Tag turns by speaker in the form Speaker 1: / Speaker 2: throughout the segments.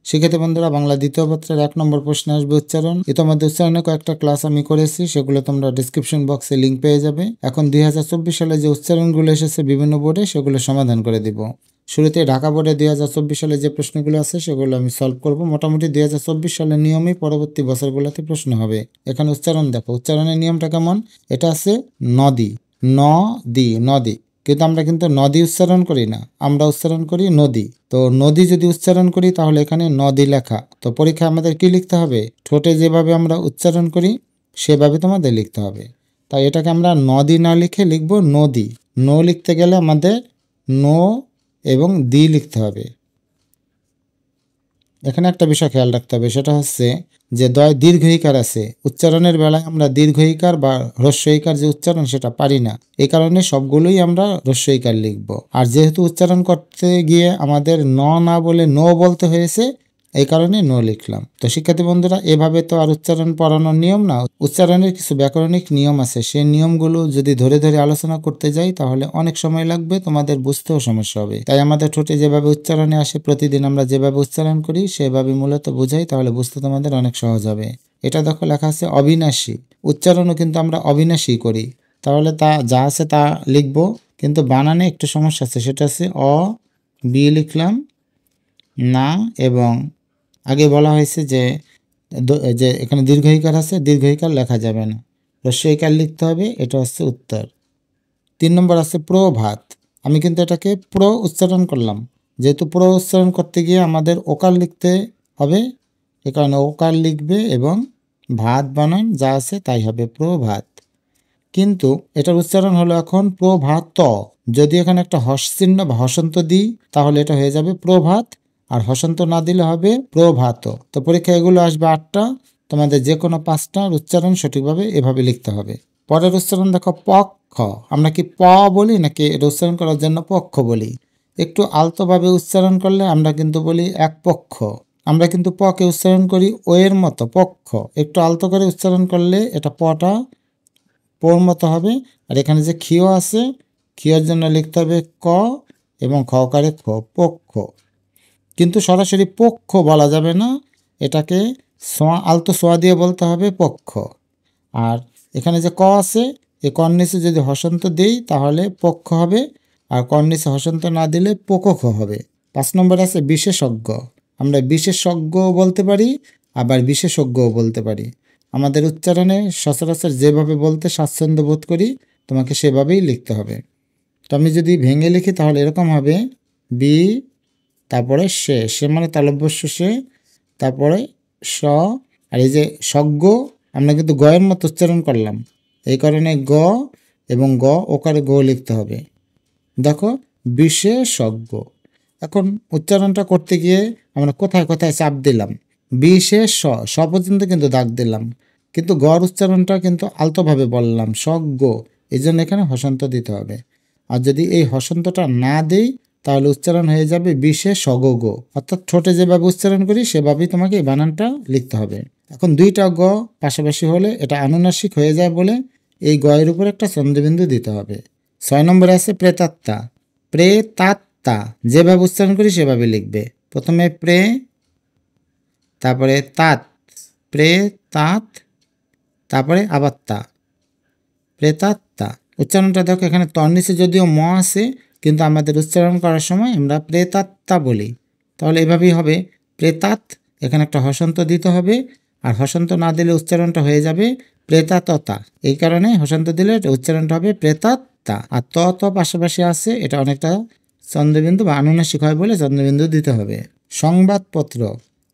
Speaker 1: শিক্ষার্থী বন্ধুরা, বাংলা দ্বিতীয় পত্রের 1 নম্বর প্রশ্নে আসবে উচ্চারণ। ইতিমধ্যে উচ্চারণের কয়েকটা ক্লাস আমি করেছি, সেগুলো তোমরা ডিসক্রিপশন বক্সে লিঙ্ক পেয়ে যাবে। এখন 2024 সালে যে উচ্চারণগুলো এসেছে বিভিন্ন বোর্ডে, সেগুলো সমাধান করে দিব। শুরুতে ঢাকা বোর্ডে 2024 সালে যে প্রশ্নগুলো আছে সেগুলো আমি সলভ করব। মোটামুটি 2024 সালের নিয়মেই পরবর্তী বছরগুলোতে প্রশ্ন হবে। এখানে উচ্চারণ দেখো, উচ্চারণের নিয়মটা কেমন। এটা আছে নদী, নদী, কিন্তু আমরা কিন্তু নদী উচ্চারণ করি না, আমরা উচ্চারণ করি নদী। তো নদী যদি উচ্চারণ করি তাহলে এখানে নদী লেখা। তো পরীক্ষায় আমাদের কি লিখতে হবে? ঠোঁটে যেভাবে আমরা উচ্চারণ করি সেভাবে তোমাদের লিখতে হবে। তাই এটাকে আমরা নদী না লিখে লিখব নদী। নো লিখতে গেলে আমাদের নো এবং দি লিখতে হবে। এখানে একটা বিষয় খেয়াল রাখতে হবে, সেটা হচ্ছে যে দীর্ঘ ইকার আছে, উচ্চারণের বেলায় আমরা দীর্ঘ ইকার বা হ্রস্ব ইকার যে উচ্চারণ সেটা পারি না। এই কারণে সবগুলোই আমরা হ্রস্ব ইকার লিখব। আর যেহেতু উচ্চারণ করতে গিয়ে আমাদের না বলে নো বলতে হয়েছে, এই কারণে নো লিখলাম। তো শিক্ষার্থী বন্ধুরা, এভাবে তো আর উচ্চারণ পড়ানোর নিয়ম না, উচ্চারণের কিছু ব্যাকরণিক নিয়ম আছে। সেই নিয়মগুলো যদি ধরে ধরে আলোচনা করতে যাই তাহলে অনেক সময় লাগবে, তোমাদের বুঝতেও সমস্যা হবে। তাই আমাদের ঠোঁটে যেভাবে উচ্চারণে আসে, প্রতিদিন আমরা যেভাবে উচ্চারণ করি সেভাবে মূলত বোঝাই, তাহলে বুঝতে তোমাদের অনেক সহজ হবে। এটা দেখো লেখা আছে অবিনাশী, উচ্চারণও কিন্তু আমরা অবিনাশী করি। তাহলে তা যা আছে তা লিখব, কিন্তু বানানে একটু সমস্যা আছে। সেটা আছে বি লিখলাম না, এবং আগে বলা হয়েছে যে এখানে দীর্ঘ ইকার আছে, দীর্ঘ ইকার লেখা যাবে না, হ্রস্ব ইকার লিখতে হবে। এটা হচ্ছে উত্তর। 3 নম্বর আছে প্রভাত। আমি কিন্তু এটাকে উচ্চারণ করলাম, যেহেতু উচ্চারণ করতে গিয়ে আমাদের ওকার লিখতে হবে, এ কারণে ওকার লিখবে এবং ভাত বানান যা আছে তাই হবে প্রভাত। কিন্তু এটার উচ্চারণ হলো এখন প্রভাত। যদি এখানে একটা হর্ষচিহ্ন বা হসন্ত দিই তাহলে এটা হয়ে যাবে প্রভাত, আর হসন্ত না দিলে হবে প্রভাত। তো পরীক্ষায় এগুলো আসবে 8টা, তোমাদের যে কোনো 5টার উচ্চারণ সঠিকভাবে এভাবে লিখতে হবে। পরের উচ্চারণ দেখো পক্ষ। আমরা কি প বলি নাকি এটা উচ্চারণ করার জন্য পক্ষ বলি? একটু আলতোভাবে উচ্চারণ করলে আমরা কিন্তু বলি এক পক্ষ। আমরা কিন্তু পকে উচ্চারণ করি ও এর মতো পক্ষ। একটু আলতো করে উচ্চারণ করলে এটা পটা পোর মতো হবে। আর এখানে যে ক্ষীয় আছে, ক্ষীয়র জন্য লিখতে হবে ক এবং খকারে খ, পক্ষ। কিন্তু সরাসরি পক্ষ বলা যাবে না, এটাকে আলতো সোয়া দিয়ে বলতে হবে পক্ষ। আর এখানে যে ক আছে, এই কর নিচে যদি হসন্ত দিই তাহলে পক্ষ হবে, আর কর নিচে হসন্ত না দিলে পক্ষ হবে। 5 নম্বর আছে বিশেষজ্ঞ। আমরা বিশেষজ্ঞও বলতে পারি, আবার বিশেষজ্ঞও বলতে পারি। আমাদের উচ্চারণে সচরাচর যেভাবে বলতে স্বাচ্ছন্দ্য বোধ করি তোমাকে সেভাবেই লিখতে হবে। তো আমি যদি ভেঙে লিখি তাহলে এরকম হবে বি, তারপরে সে মানে তালব্যস্য সে, তারপরে স, আর এই যে সজ্ঞ আমরা কিন্তু গয়ের মতো উচ্চারণ করলাম, এই কারণে গ এবং গ ওকারে গ লিখতে হবে। দেখো বিশেষজ্ঞ। এখন উচ্চারণটা করতে গিয়ে আমরা কোথায় কোথায় চাপ দিলাম, বিশেষ স পর্যন্ত কিন্তু দাগ দিলাম, কিন্তু গর উচ্চারণটা কিন্তু আলতোভাবে বললাম সজ্ঞ, এই জন্য এখানে হসন্ত দিতে হবে। আর যদি এই হসন্তটা না দিই তাহলে উচ্চারণ হয়ে যাবে বিশেষজ্ঞ। অর্থাৎ ঠোঁটে যেভাবে উচ্চারণ করি সেভাবেই তোমাকে এই বানানটা লিখতে হবে। এখন 2টা গ পাশাপাশি হলে এটা আনুনাসিক হয়ে যায় বলে এই গয়ের উপর একটা চন্দ্রবিন্দু দিতে হবে। 6 নম্বরে আছে প্রেতাত্মা। প্রেতাত্মা যেভাবে উচ্চারণ করি সেভাবে লিখবে। প্রথমে প্রে, তারপরে তাত, প্রেতাত, তারপরে আবার তা, প্রেতাত্মা। উচ্চারণটা দেখো, এখানে তর নিচে যদিও ম আছে, কিন্তু আমাদের উচ্চারণ করার সময় আমরা প্রেতাত্মা বলি। তাহলে এভাবেই হবে প্রেতাত, এখানে একটা হসন্ত দিতে হবে, আর হসন্ত না দিলে উচ্চারণটা হয়ে যাবে প্রেতাততা। এই কারণে হসন্ত দিলে এটা উচ্চারণটা হবে প্রেতাত্মা। আর ত পাশাপাশি আছে, এটা অনেকটা চন্দ্রবিন্দু বা আনুনাসিক হয় বলে চন্দ্রবিন্দু দিতে হবে। সংবাদপত্র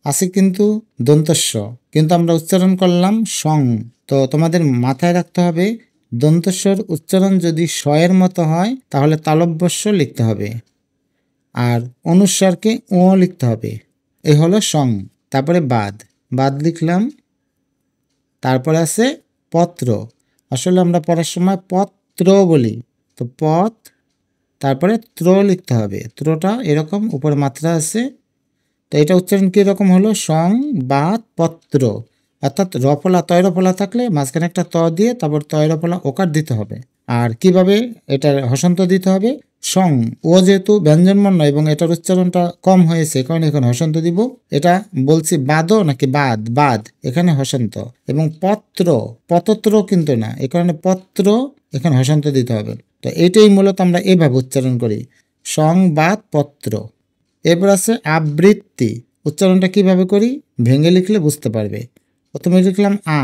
Speaker 1: আছে কিন্তু দন্তস্ব, কিন্তু আমরা উচ্চারণ করলাম সং। তো তোমাদের মাথায় রাখতে হবে দন্তস্বর উচ্চারণ যদি স এর মতো হয় তাহলে তালব্যস্য লিখতে হবে, আর অনুস্বারকে ও লিখতে হবে। এই হলো সং। তারপরে বাদ লিখলাম। তারপরে আছে পত্র। আসলে আমরা পড়ার সময় পত্র বলি, তো পথ, তারপরে ত্র লিখতে হবে। ত্রটা এরকম উপরে মাত্রা আছে, তো এটা উচ্চারণ কীরকম হলো সংবাদ পত্র। অর্থাৎ রফলা তয়রফলা থাকলে মাঝখানে একটা ত দিয়ে তারপর তয়রফলা ওকার দিতে হবে। আর কিভাবে এটার হসন্ত দিতে হবে, সং, ও যেহেতু ব্যঞ্জনবর্ণ এবং এটার উচ্চারণটা কম হয়েছে কারণ এখানে হসন্ত দিব। এটা বলছি বাদ নাকি বাদ, বাদ এখানে হসন্ত। এবং পত্র, পতত্র কিন্তু না, এ কারণে পত্র এখানে হসন্ত দিতে হবে। তো এটাই মূলত আমরা এভাবে উচ্চারণ করি, সংবাদ পত্র। এরপর আছে আবৃত্তি। উচ্চারণটা কিভাবে করি ভেঙে লিখলে বুঝতে পারবে। প্রথমে লিখলাম আ,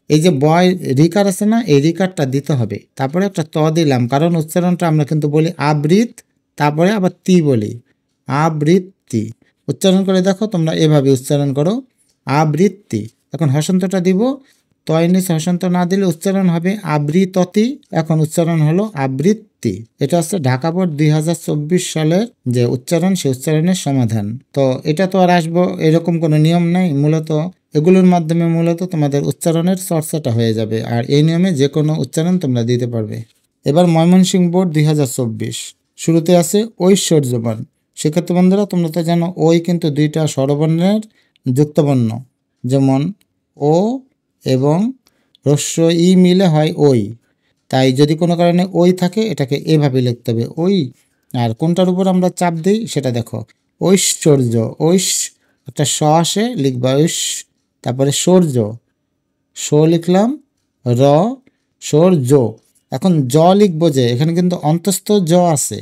Speaker 1: এই যে বয় রিকার আছে না, এই রিকারটা দিতে হবে, তারপরে একটা ত দিলাম কারণ উচ্চারণটা আমরা কিন্তু বলি আবৃত, তারপরে আবার তি বলি, আবৃত্তি। উচ্চারণ করে দেখো তোমরা, এভাবে উচ্চারণ করো আবৃত্তি। এখন হসন্তটা দিব, তয় নিচে হসন্ত না দিলে উচ্চারণ হবে আবৃততি, এখন উচ্চারণ হলো আবৃত্তি। এটা হচ্ছে ঢাকা বোর্ড 2024 সালের যে উচ্চারণ, সে উচ্চারণের সমাধান। তো এটা তো আর আসবো এরকম কোনো নিয়ম নাই, মূলত এগুলোর মাধ্যমে মূলত তোমাদের উচ্চারণের চর্চাটা হয়ে যাবে, আর এই নিয়মে যে কোনো উচ্চারণ তোমরা দিতে পারবে। এবার ময়মনসিংহ বোর্ড 2024, শুরুতে আছে ঐশ্বর্যবান। সেক্ষেত্রে বন্ধুরা তোমরা তো জানো ওই কিন্তু দুইটা স্বরবর্ণের যুক্তবর্ণ, যেমন ও এবং হ্রস্ব ই মিলে হয় ওই। তাই যদি কোনো কারণে ওই থাকে এটাকে এভাবে লিখতে হবে ওই। আর কোনটার উপর আমরা চাপ দিই সেটা দেখো, ঐশ্বর্য, ঐশ একটা স আসে লিখবা ঐশ, তারপরে সৌর্য, সো লিখলাম, র সৌর্য। এখন জ লিখবো যে এখানে কিন্তু অন্তস্থ জ আছে,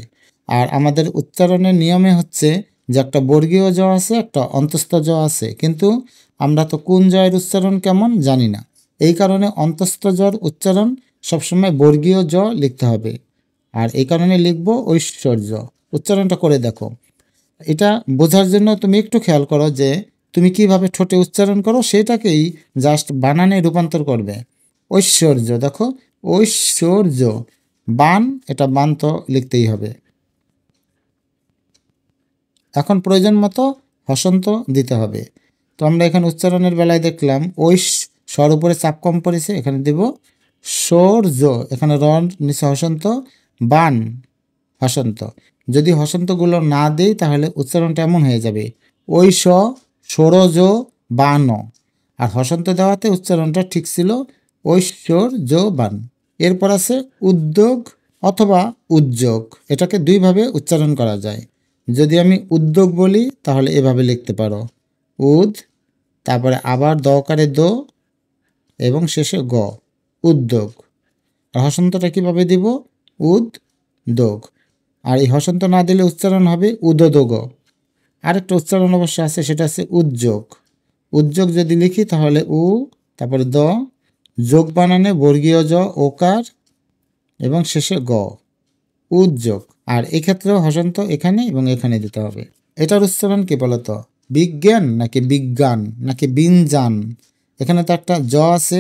Speaker 1: আর আমাদের উচ্চারণের নিয়মে হচ্ছে যে একটা বর্গীয় জ আছে একটা অন্তস্থ জ আছে, কিন্তু আমরা তো কোন জয়ের উচ্চারণ কেমন জানি না, এই কারণে অন্তস্থ জর উচ্চারণ সবসময় বর্গীয় জ লিখতে হবে, আর এই কারণে লিখবো ঐশ্বর্য। উচ্চারণটা করে দেখো। এটা বোঝার জন্য তুমি একটু খেয়াল করো যে তুমি কিভাবে ঠোঁটে উচ্চারণ করো, সেটাকেই জাস্ট বানানে রূপান্তর করবে। ঐশ্বর্য, দেখো ঐশ্বর্য, বান, এটা বান তো লিখতেই হবে। এখন প্রয়োজন মতো হসন্ত দিতে হবে। তো আমরা এখানে উচ্চারণের বেলায় দেখলাম ঐশ স্বর উপরে চাপ কম পড়েছে, এখানে দেব সৌর্য, এখানে রন নিচে হসন্ত, বান হসন্ত। যদি হসন্তগুলো না দিই তাহলে উচ্চারণটা এমন হয়ে যাবে ঐশ ষোড়জ বান, আর হসন্ত দেওয়াতে উচ্চারণটা ঠিক ছিল ঐশ্বর্য বান। এরপর আছে উদ্যোগ অথবা উদ্যোগ, এটাকে দুইভাবে উচ্চারণ করা যায়। যদি আমি উদ্যোগ বলি তাহলে এভাবে লিখতে পারো উদ, তারপরে আবার দকারে দো এবং শেষে গ, উদ্যোগ। আর হসন্তটা কীভাবে দিব উদ দোগ, আর এই হসন্ত না দিলে উচ্চারণ হবে উদোদোগ। আরেকটা উচ্চারণ অবশ্য আছে, সেটা আছে উদ্যোগ। উদ্যোগ যদি লিখি তাহলে উ, তারপরে দ, যোগ বানানে বর্গীয় জ ওকার এবং শেষে গ, উদ্যোগ। আর এক্ষেত্রেও হসন্ত এখানে এবং এখানে দিতে হবে। এটার উচ্চারণ কি বলতো, বিজ্ঞান নাকি বিজ্ঞান নাকি বিনজান? এখানে তো একটা জ আছে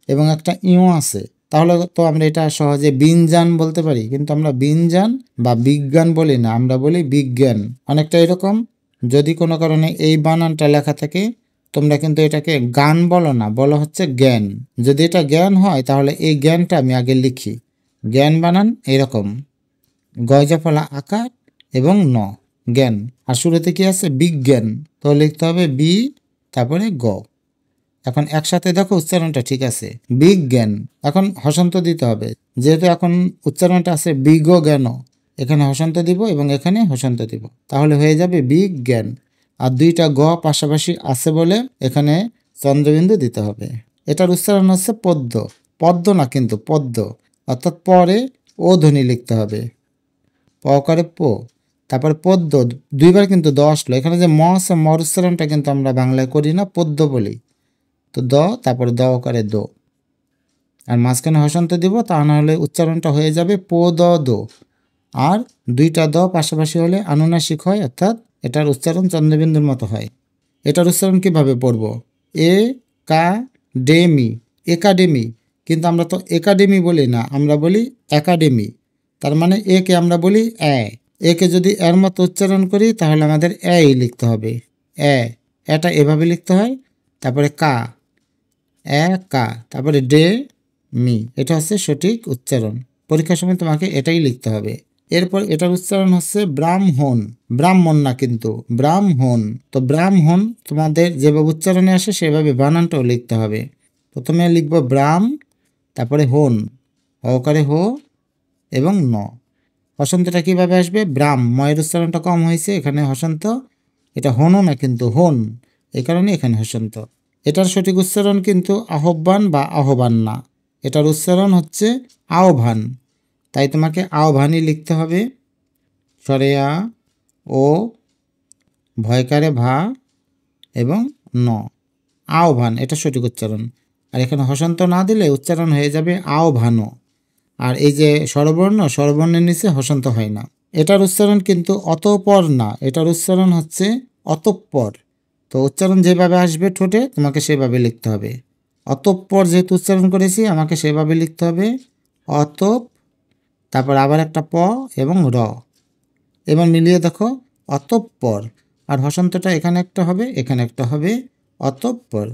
Speaker 1: এবং একটা ইও আছে, তাহলে তো আমরা এটা সহজে বিনজান বলতে পারি, কিন্তু আমরা বিনজান বা বিজ্ঞান বলি না, আমরা বলি বিজ্ঞান। অনেকটা এরকম, যদি কোনো কারণে এই বানানটা লেখা থাকে তোমরা কিন্তু এটাকে গান বলো না, বলো হচ্ছে জ্ঞান। যদি এটা জ্ঞান হয় তাহলে এই জ্ঞানটা আমি আগে লিখি, জ্ঞান বানান এরকম গয়জাফলা আকার এবং ন, জ্ঞান। আর শুরুতে কি আছে বিজ্ঞান, তো লিখতে হবে বি তারপরে গ। এখন একসাথে দেখো উচ্চারণটা ঠিক আছে বিজ্ঞান। এখন হসন্ত দিতে হবে, যেহেতু এখন উচ্চারণটা আছে বিগ জ্ঞান, এখানে হসন্ত দিব এবং এখানে হসন্ত দিব, তাহলে হয়ে যাবে বিজ্ঞান। আর দুইটা গ পাশাপাশি আছে বলে এখানে চন্দ্রবিন্দু দিতে হবে। এটার উচ্চারণ হচ্ছে পদ্ম, পদ্ম না কিন্তু পদ্ম, অর্থাৎ পরে ও ধ্বনি লিখতে হবে, প করে পো, তারপর পদ্ম, দুইবার কিন্তু দ আসলো, এখানে যে ম আছে মর উচ্চারণটা কিন্তু আমরা বাংলায় করি না, পদ্ম বলি। তো দ, তারপরে দ করে দো, আর মাঝখানে হসন্ত দিব, তা না হলে উচ্চারণটা হয়ে যাবে পো দ দো। আর দুইটা দ পাশাপাশি হলে আনুনাসিক হয়, অর্থাৎ এটার উচ্চারণ চন্দ্রবিন্দুর মতো হয়। এটার উচ্চারণ কীভাবে পড়ব, এ কা ডেমি, একাডেমি, কিন্তু আমরা তো একাডেমি বলি না, আমরা বলি একাডেমি। তার মানে একে আমরা বলি একে যদি এর মতো উচ্চারণ করি তাহলে আমাদের এই লিখতে হবে, এটা এভাবে লিখতে হয়। তারপরে কা, কা, তারপরে ডে মি, এটা হচ্ছে সঠিক উচ্চারণ। পরীক্ষার সময় তোমাকে এটাই লিখতে হবে। এরপর এটার উচ্চারণ হচ্ছে ব্রাহ্মণ, ব্রাহ্মণ না কিন্তু ব্রাহ্মণ। তো ব্রাহ্মণ তোমাদের যেভাবে উচ্চারণে আসে সেভাবে বানানটাও লিখতে হবে। প্রথমে লিখব ব্রাহ্ম, তারপরে হন, হকারে হো এবং ন। হসন্তটা কিভাবে আসবে? ব্রাম, ময়ের উচ্চারণটা কম হয়েছে, এখানে হসন্ত। এটা হনও না কিন্তু হন, এই কারণে এখানে হসন্ত। এটার সঠিক উচ্চারণ কিন্তু আহ্বান বা আহ্বান না, এটার উচ্চারণ হচ্ছে আহ্বান। তাই তোমাকে আহ্বানই লিখতে হবে। সরেয়া ও ভয়কারে ভা এবং ন, আহ্বান, এটা সঠিক উচ্চারণ। আর এখানে হসন্ত না দিলে উচ্চারণ হয়ে যাবে আহ্বানও। আর এই যে স্বরবর্ণ, স্বরবর্ণের নিচে হসন্ত হয় না। এটার উচ্চারণ কিন্তু অতঃপর না, এটার উচ্চারণ হচ্ছে অতঃপর। তো উচ্চারণ যেভাবে আসবে ঠোঁটে তোমাকে সেভাবে লিখতে হবে। অতঃপর যেহেতু উচ্চারণ করেছি আমাকে সেভাবে লিখতে হবে। অতঃ, তারপর আবার একটা প এবং র। এবার মিলিয়ে দেখো, অতঃপর। আর হসন্তটা এখানে একটা হবে, এখানে একটা হবে, অতঃপর।